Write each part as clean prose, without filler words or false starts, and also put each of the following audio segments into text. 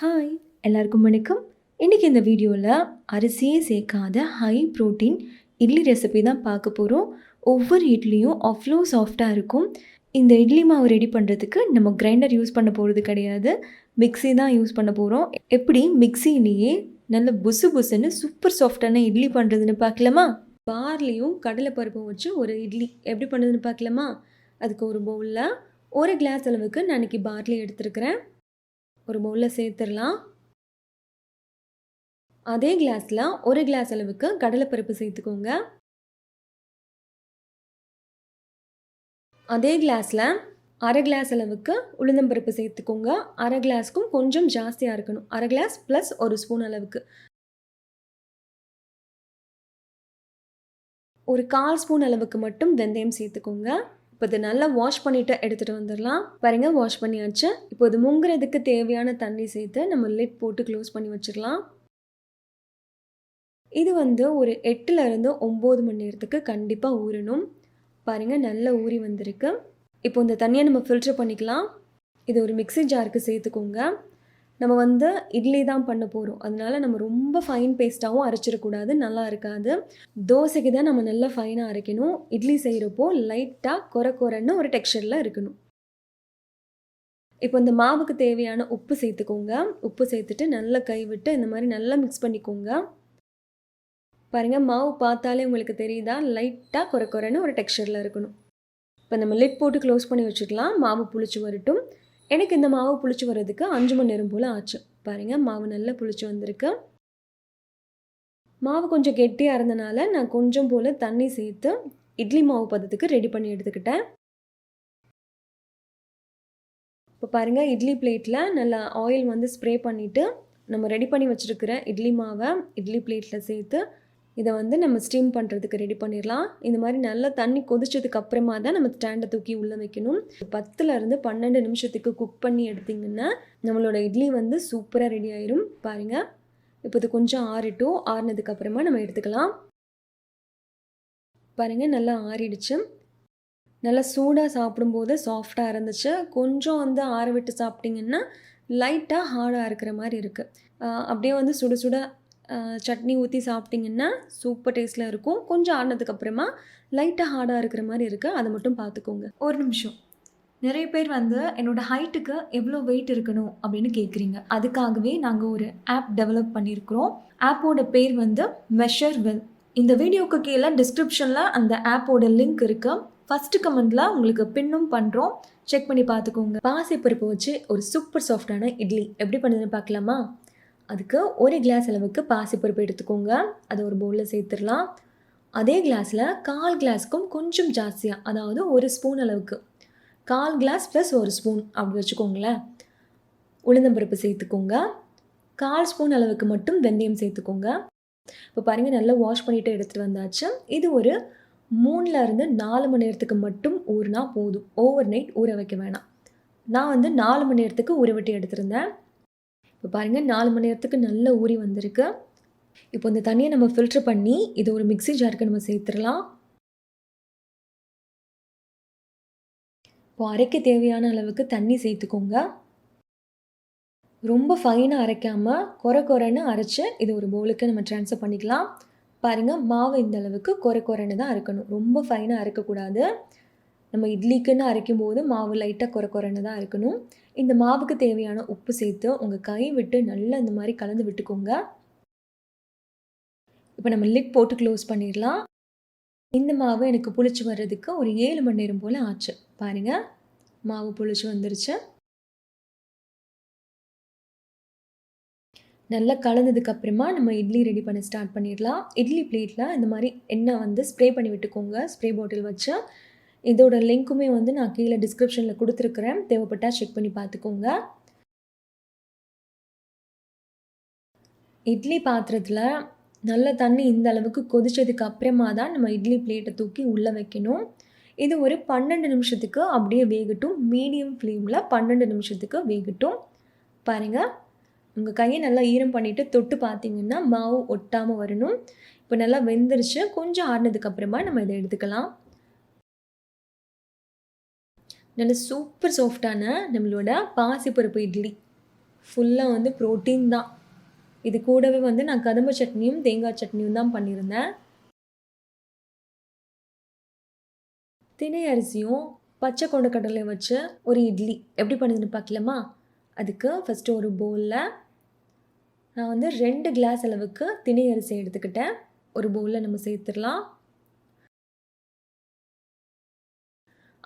Hi எல்லாருக்கும் வணக்கம். இன்றைக்கி இந்த வீடியோவில் அரிசியே சேர்க்காத ஹை ப்ரோட்டீன் இட்லி ரெசிபி தான் பார்க்க போகிறோம். ஒவ்வொரு இட்லியும் அவ்வளோ சாஃப்டாக இருக்கும். இந்த இட்லி மாவு ரெடி பண்ணுறதுக்கு நம்ம கிரைண்டர் யூஸ் பண்ண போகிறது கிடையாது, மிக்ஸி தான் யூஸ் பண்ண போகிறோம். எப்படி மிக்ஸிலேயே நல்ல புசு புசுன்னு சூப்பர் சாஃப்டான இட்லி பண்ணுறதுன்னு பார்க்கலாமா? பார்லேயும் கடலைப்பருப்பும் வச்சு ஒரு இட்லி எப்படி பண்ணுறதுன்னு பார்க்கலாமா? அதுக்கு ஒரு பவுலில் 1 கிளாஸ் அளவுக்கு நான் இன்றைக்கி பார்லி எடுத்துருக்கிறேன். ஒரு பவுலில் சேர்த்துடலாம். அதே கிளாஸில் 1 கிளாஸ் அளவுக்கு கடலைப்பருப்பு சேர்த்துக்கோங்க. அதே கிளாஸில் 1/2 கிளாஸ் அளவுக்கு உளுந்தம்பருப்பு சேர்த்துக்கோங்க. 1/2 கிளாஸ்க்கும் கொஞ்சம் ஜாஸ்தியாக இருக்கணும். 1/2 கிளாஸ் ப்ளஸ் 1 ஸ்பூன் அளவுக்கு. ஒரு 1/4 ஸ்பூன் அளவுக்கு மட்டும் வெந்தயம் சேர்த்துக்கோங்க. இப்போ இது நல்லா வாஷ் பண்ணிவிட்டு எடுத்துகிட்டு வந்துடலாம். பாருங்கள், வாஷ் பண்ணியாச்சு. இப்போ இது முங்குறதுக்கு தேவையான தண்ணி சேர்த்து நம்ம லிட் போட்டு க்ளோஸ் பண்ணி வச்சிடலாம். இது ஒரு 8லேருந்து 9 மணி நேரத்துக்கு கண்டிப்பாக ஊறணும். பாருங்கள், நல்லா ஊறி வந்திருக்கு. இப்போ இந்த தண்ணியை நம்ம ஃபில்டர் பண்ணிக்கலாம். இது ஒரு மிக்ஸி ஜாருக்கு சேர்த்துக்கோங்க. நம்ம இட்லி தான் பண்ண போகிறோம், அதனால நம்ம ரொம்ப ஃபைன் பேஸ்ட்டாகவும் அரைச்சிடக்கூடாது, நல்லா இருக்காது. தோசைக்கு தான் நம்ம நல்லா ஃபைனாக அரைக்கணும். இட்லி செய்கிறப்போ லைட்டாக கொரன்னு ஒரு டெக்ஸ்சரில் இருக்கணும். இப்போ இந்த மாவுக்கு தேவையான உப்பு சேர்த்துக்கோங்க. உப்பு சேர்த்துட்டு நல்லா கைவிட்டு இந்த மாதிரி நல்லா மிக்ஸ் பண்ணிக்கோங்க. பாருங்கள், மாவு பார்த்தாலே உங்களுக்கு தெரியுதா, லைட்டாக கொரன்னு ஒரு டெக்ஸ்சரில் இருக்கணும். இப்போ நம்ம லிட் போட்டு க்ளோஸ் பண்ணி வச்சுக்கலாம். மாவு புளிச்சு வரட்டும். எனக்கு இந்த மாவு புளிச்சு வர்றதுக்கு 5 மணி நேரம் போல் ஆச்சு. பாருங்கள், மாவு நல்லா புளிச்சு வந்திருக்கு. மாவு கொஞ்சம் கெட்டியாக இருந்தனால நான் கொஞ்சம் போல் தண்ணி சேர்த்து இட்லி மாவு பதத்துக்கு ரெடி பண்ணி எடுத்துக்கிட்டேன். இப்போ பாருங்கள், இட்லி பிளேட்டில் நல்லா ஆயில் ஸ்ப்ரே பண்ணிவிட்டு நம்ம ரெடி பண்ணி வச்சுருக்கிற இட்லி மாவை இட்லி பிளேட்டில் சேர்த்து இதை நம்ம ஸ்டீம் பண்ணுறதுக்கு ரெடி பண்ணிடலாம். இந்த மாதிரி நல்லா தண்ணி கொதிச்சதுக்கு அப்புறமா தான் நம்ம ஸ்டாண்டை தூக்கி உள்ளே வைக்கணும். 10லேருந்து 12 நிமிஷத்துக்கு குக் பண்ணி எடுத்திங்கன்னா நம்மளோட இட்லி சூப்பராக ரெடி ஆயிரும். பாருங்கள், இப்போ இது கொஞ்சம் ஆறட்டும். ஆறினதுக்கு அப்புறமா நம்ம எடுத்துக்கலாம். பாருங்கள், நல்லா ஆறிடுச்சு. நல்லா சூடாக சாப்பிடும்போது சாஃப்டாக இருந்துச்சு. கொஞ்சம் ஆற விட்டு சாப்பிட்டிங்கன்னா லைட்டாக ஹார்டாக இருக்கிற மாதிரி இருக்குது. அப்படியே சுட சுட சட்னி ஊற்றி சாப்பிட்டிங்கன்னா சூப்பர் டேஸ்ட்டில் இருக்கும். கொஞ்சம் ஆறினதுக்கப்புறமா லைட்டாக ஹார்டாக இருக்கிற மாதிரி இருக்குது, அதை மட்டும் பார்த்துக்கோங்க. ஒரு நிமிஷம், நிறைய பேர் என்னோடய ஹைட்டுக்கு எவ்வளோ வெயிட் இருக்கணும் அப்படின்னு கேட்குறீங்க. அதுக்காகவே நாங்கள் ஒரு ஆப் டெவலப் பண்ணியிருக்கிறோம். ஆப்போட பேர் மெஷர் வெல். இந்த வீடியோவுக்கு கீழே டிஸ்கிரிப்ஷனில் அந்த ஆப்போட லிங்க் இருக்குது. ஃபஸ்ட்டு கமெண்டில் உங்களுக்கு பின்னும் பண்ணுறோம், செக் பண்ணி பார்த்துக்கோங்க. பாசிப்பருப்பு வச்சு ஒரு சூப்பர் சாஃப்டான இட்லி எப்படி பண்ணுதுன்னு பார்க்கலாமா? அதுக்கு 1 கிளாஸ் அளவுக்கு பாசிப்பருப்பு எடுத்துக்கோங்க. அதை ஒரு பவுலில் சேர்த்துடலாம். அதே கிளாஸில் 1/4 கிளாஸ்க்கும் கொஞ்சம் ஜாஸ்தியாக, அதாவது 1 ஸ்பூன் அளவுக்கு, 1/4 கிளாஸ் ப்ளஸ் 1 ஸ்பூன் அப்படி வச்சுக்கோங்களேன், உளுந்தம்பருப்பு சேர்த்துக்கோங்க. 1/4 ஸ்பூன் அளவுக்கு மட்டும் வெந்தயம் சேர்த்துக்கோங்க. இப்போ பாருங்கள், நல்லா வாஷ் பண்ணிவிட்டு எடுத்துகிட்டு வந்தாச்சு. இது ஒரு 3லேருந்து 4 மணி நேரத்துக்கு மட்டும் ஊறினா போதும். ஓவர் நைட் ஊற வைக்க வேணாம். நான் 4 மணி நேரத்துக்கு ஊற விட்டு எடுத்திருந்தேன். இப்போ பாருங்கள், 4 மணி நேரத்துக்கு நல்லா ஊறி வந்திருக்கு. இப்போ இந்த தண்ணியை நம்ம ஃபில்டர் பண்ணி இது ஒரு மிக்ஸி ஜாருக்கு நம்ம சேர்த்துடலாம். இப்போ அரைக்க தேவையான அளவுக்கு தண்ணி சேர்த்துக்கோங்க. ரொம்ப ஃபைனாக அரைக்காமல் கொரன்னு அரைச்சி இது ஒரு பவுலுக்கு நம்ம ட்ரான்ஸ்ஃபர் பண்ணிக்கலாம். பாருங்கள், மாவு இந்த அளவுக்கு கொரன்னு தான் அரைக்கணும், ரொம்ப ஃபைனாக அரைக்கக்கூடாது. நம்ம இட்லிக்குன்னு அரைக்கும் போது மாவு லைட்டாக கொரன்னு தான் இருக்கணும். இந்த மாவுக்கு தேவையான உப்பு சேர்த்து உங்கள் கை விட்டு நல்லா இந்த மாதிரி கலந்து விட்டுக்கோங்க. இப்போ நம்ம லிட் போட்டு க்ளோஸ் பண்ணிடலாம். இந்த மாவு எனக்கு புளிச்சு வர்றதுக்கு ஒரு 7 மணி நேரம் போல் ஆச்சு. பாருங்கள், மாவு புளிச்சு வந்துருச்சு. நல்லா கலந்ததுக்கப்புறமா நம்ம இட்லி ரெடி பண்ண ஸ்டார்ட் பண்ணிடலாம். இட்லி பிளேட்டில் இந்த மாதிரி எண்ணெய் ஸ்ப்ரே பண்ணி விட்டுக்கோங்க, ஸ்ப்ரே பாட்டில் வச்சு. இதோட லிங்க்குமே நான் கீழே டிஸ்கிரிப்ஷனில் கொடுத்துருக்குறேன், தேவைப்பட்டால் செக் பண்ணி பார்த்துக்கோங்க. இட்லி பாத்திரத்தில் நல்ல தண்ணி இந்த அளவுக்கு கொதிச்சதுக்கு அப்புறமா தான் நம்ம இட்லி பிளேட்டை தூக்கி உள்ளே வைக்கணும். இது ஒரு 12 நிமிஷத்துக்கு அப்படியே வேகட்டும். மீடியம் ஃப்ளேமில் 12 நிமிஷத்துக்கு வேகட்டும். பாருங்கள், உங்கள் கையை நல்லா ஈரம் பண்ணிவிட்டு தொட்டு பார்த்தீங்கன்னா மாவு ஒட்டாமல் வரணும். இப்போ நல்லா வெந்துருச்சு. கொஞ்சம் ஆறினதுக்கப்புறமா நம்ம இதை எடுத்துக்கலாம். நல்ல சூப்பர் சாஃப்டான நம்மளோட பாசிப்பருப்பு இட்லி ஃபுல்லாக வந்து புரோட்டீன் தான். இது கூடவே வந்து நான் கதம்ப சட்னியும், தேங்காய் சட்னியும் தான் பண்ணியிருந்தேன். தினை அரிசியும், பச்சை கொண்டக்கடலையும் வச்சு ஒரு இட்லி எப்படி பண்ணுதுன்னு பார்க்கலாமா? அதுக்கு ஃபஸ்ட்டு ஒரு பவுலில் நான் வந்து 2 கிளாஸ் அளவுக்கு தினை அரிசி எடுத்துக்கிட்டேன். ஒரு பவுலில் நம்ம சேர்த்துடலாம்.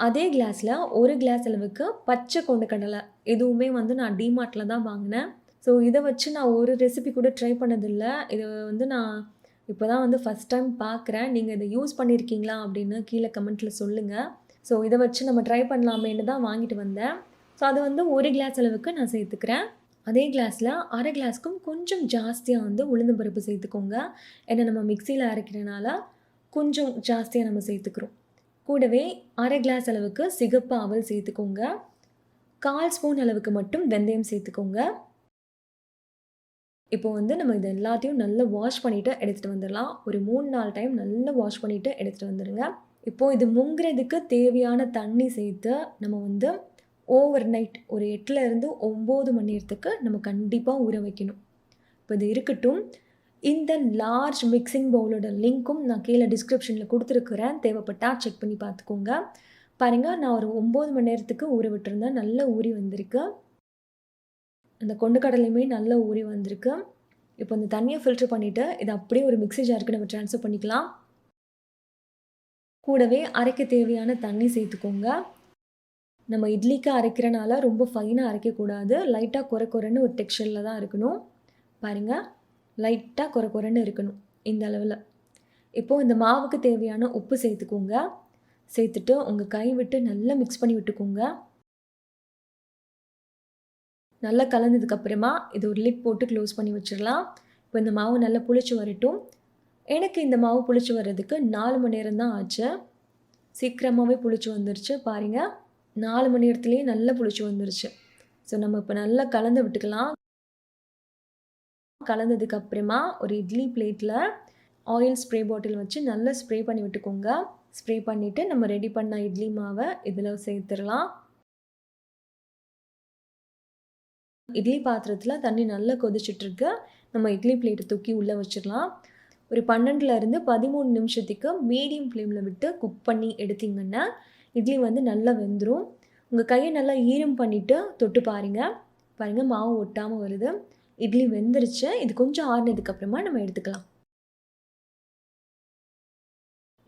அதே கிளாஸில் 1 கிளாஸ் அளவுக்கு பச்சை கொண்டக்கடலை. இதுவுமே வந்து நான் டிமார்ட்டில் தான் வாங்கினேன். ஸோ இதை வச்சு நான் ஒரு ரெசிபி கூட ட்ரை பண்ணதில்ல. இது வந்து நான் இப்போ தான் வந்து ஃபஸ்ட் டைம் பார்க்குறேன். நீங்கள் இதை யூஸ் பண்ணியிருக்கீங்களா அப்படின்னு கீழே கமெண்ட்டில் சொல்லுங்கள். ஸோ இதை வச்சு நம்ம ட்ரை பண்ணலாமேன்னு தான் வாங்கிட்டு வந்தேன். ஸோ அது வந்து 1 கிளாஸ் அளவுக்கு நான் சேர்த்துக்கிறேன். அதே கிளாஸில் அரை கிளாஸ்க்கும் கொஞ்சம் ஜாஸ்தியாக வந்து உளுந்து பருப்பு சேர்த்துக்கோங்க. ஏன்னா நம்ம மிக்சியில் அரைக்கிறனால கொஞ்சம் ஜாஸ்தியாக நம்ம சேர்த்துக்கிறோம். கூடவே அரை கிளாஸ் அளவுக்கு சிகப்பு அவல் சேர்த்துக்கோங்க. 1/4 ஸ்பூன் அளவுக்கு மட்டும் வெந்தயம் சேர்த்துக்கோங்க. இப்போ வந்து நம்ம இது எல்லாத்தையும் நல்லா வாஷ் பண்ணிவிட்டு எடுத்துகிட்டு வந்துடலாம். ஒரு 3-4 டைம் நல்லா வாஷ் பண்ணிவிட்டு எடுத்துகிட்டு வந்துடுங்க. இப்போது இது முங்குறதுக்கு தேவையான தண்ணி சேர்த்து நம்ம வந்து ஓவர் நைட் ஒரு 8லேருந்து 9 மணி நேரத்துக்கு நம்ம கண்டிப்பாக ஊற வைக்கணும். இப்போ இது இருக்கட்டும். இந்த லார்ஜ் மிக்சிங் பவுலோட லிங்க்கும் நான் கீழே டிஸ்கிரிப்ஷனில் கொடுத்துருக்குறேன். தேவைப்பட்டால் செக் பண்ணி பார்த்துக்கோங்க. பாருங்கள், நான் ஒரு 9 மணி நேரத்துக்கு ஊற விட்டுருந்தேன். நல்லா ஊறி வந்திருக்கு. அந்த கொண்டக்கடலையுமே நல்லா ஊறி வந்திருக்கு. இப்போ இந்த தண்ணியை ஃபில்டர் பண்ணிவிட்டு இதை அப்படியே ஒரு மிக்ஸி ஜாருக்கு நம்ம ட்ரான்ஸ்ஃபர் பண்ணிக்கலாம். கூடவே அரைக்க தேவையான தண்ணி சேர்த்துக்கோங்க. நம்ம இட்லிக்கு அரைக்கிறனால ரொம்ப ஃபைனாக அரைக்கக்கூடாது. லைட்டாக கொரன்னு ஒரு டெக்ஸ்சரில் தான் இருக்கணும். பாருங்கள், லைட்டாக கொரன்னு இருக்கணும் இந்த அளவில். இப்போது இந்த மாவுக்கு தேவையான உப்பு சேர்த்துக்கோங்க. சேர்த்துட்டு உங்கள் கை விட்டு நல்லா மிக்ஸ் பண்ணி விட்டுக்கோங்க. நல்லா கலந்ததுக்கப்புறமா இது ஒரு லிட் போட்டு க்ளோஸ் பண்ணி வச்சிடலாம். இப்போ இந்த மாவு நல்லா புளிச்சு வரட்டும். எனக்கு இந்த மாவு புளிச்சு வர்றதுக்கு 4 மணி நேரம் தான் ஆச்சு. சீக்கிரமாகவே புளிச்சு வந்துருச்சு. பாருங்கள், 4 மணி நேரத்துலேயே நல்லா புளிச்சு வந்துருச்சு. ஸோ நம்ம இப்போ நல்லா கலந்து விட்டுக்கலாம். கலந்ததுக்கப்புறமா ஒரு இட்லி பிளேட்டில் ஆயில் ஸ்ப்ரே பாட்டில் வச்சு நல்லா ஸ்ப்ரே பண்ணி விட்டுக்கோங்க. ஸ்ப்ரே பண்ணிவிட்டு நம்ம ரெடி பண்ண இட்லி மாவை இதில் சேர்த்துடலாம். இட்லி பாத்திரத்தில் தண்ணி நல்லா கொதிச்சிட்ருக்கு. நம்ம இட்லி பிளேட்டை தூக்கி உள்ளே வச்சிடலாம். ஒரு 12லேருந்து 13 நிமிஷத்துக்கு மீடியம் ஃப்ளேமில் விட்டு குக் பண்ணி எடுத்திங்கன்னா இட்லி வந்து நல்லா வெந்துடும். உங்கள் கையை நல்லா ஈரம் பண்ணிவிட்டு தொட்டு பாருங்கள். மாவு ஒட்டாமல் வருது. இட்லி வெந்துருச்சு. இது கொஞ்சம் ஆறினதுக்கப்புறமா நம்ம எடுத்துக்கலாம்.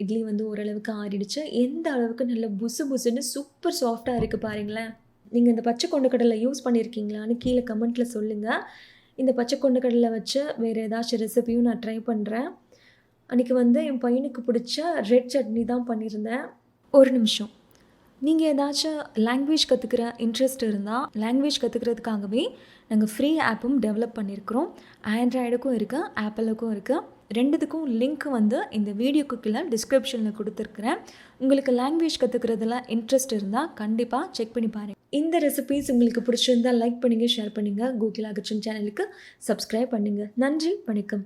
இட்லி வந்து ஓரளவுக்கு ஆறிடுச்சு. எந்த அளவுக்கு நல்ல புசு புசுன்னு சூப்பர் சாஃப்டாக இருக்குது பாருங்களேன். நீங்கள் இந்த பச்சை கொண்டக்கடலை யூஸ் பண்ணியிருக்கீங்களான்னு கீழே கமெண்ட்டில் சொல்லுங்கள். இந்த பச்சை கொண்டக்கடலை வச்சு வேறு ஏதாச்சும் ரெசிபியும் நான் ட்ரை பண்ணுறேன். அன்றைக்கி வந்து என் பையனுக்கு பிடிச்ச ரெட் சட்னி தான் பண்ணியிருந்தேன். ஒரு நிமிஷம். நீங்கள் ஏதாச்சும் லாங்குவேஜ் கற்றுக்கிற இன்ட்ரெஸ்ட் இருந்தால் லாங்குவேஜ் கற்றுக்கிறதுக்காகவே நாங்கள் ஃப்ரீ ஆப்பும் டெவலப் பண்ணியிருக்கிறோம். ஆண்ட்ராய்டுக்கும் இருக்குது, ஆப்பிளுக்கும் இருக்குது. ரெண்டுத்துக்கும் லிங்க் வந்து இந்த வீடியோக்கு கீழே டிஸ்கிரிப்ஷனில் கொடுத்துருக்குறேன். உங்களுக்கு லாங்குவேஜ் கற்றுக்கிறதுல இன்ட்ரெஸ்ட் இருந்தால் கண்டிப்பாக செக் பண்ணி பாருங்கள். இந்த ரெசிபீஸ் உங்களுக்கு பிடிச்சிருந்தால் லைக் பண்ணுங்கள், ஷேர் பண்ணுங்கள். கோகிலா கிச்சன் சேனலுக்கு சப்ஸ்கிரைப் பண்ணுங்கள். நன்றி, வணக்கம்.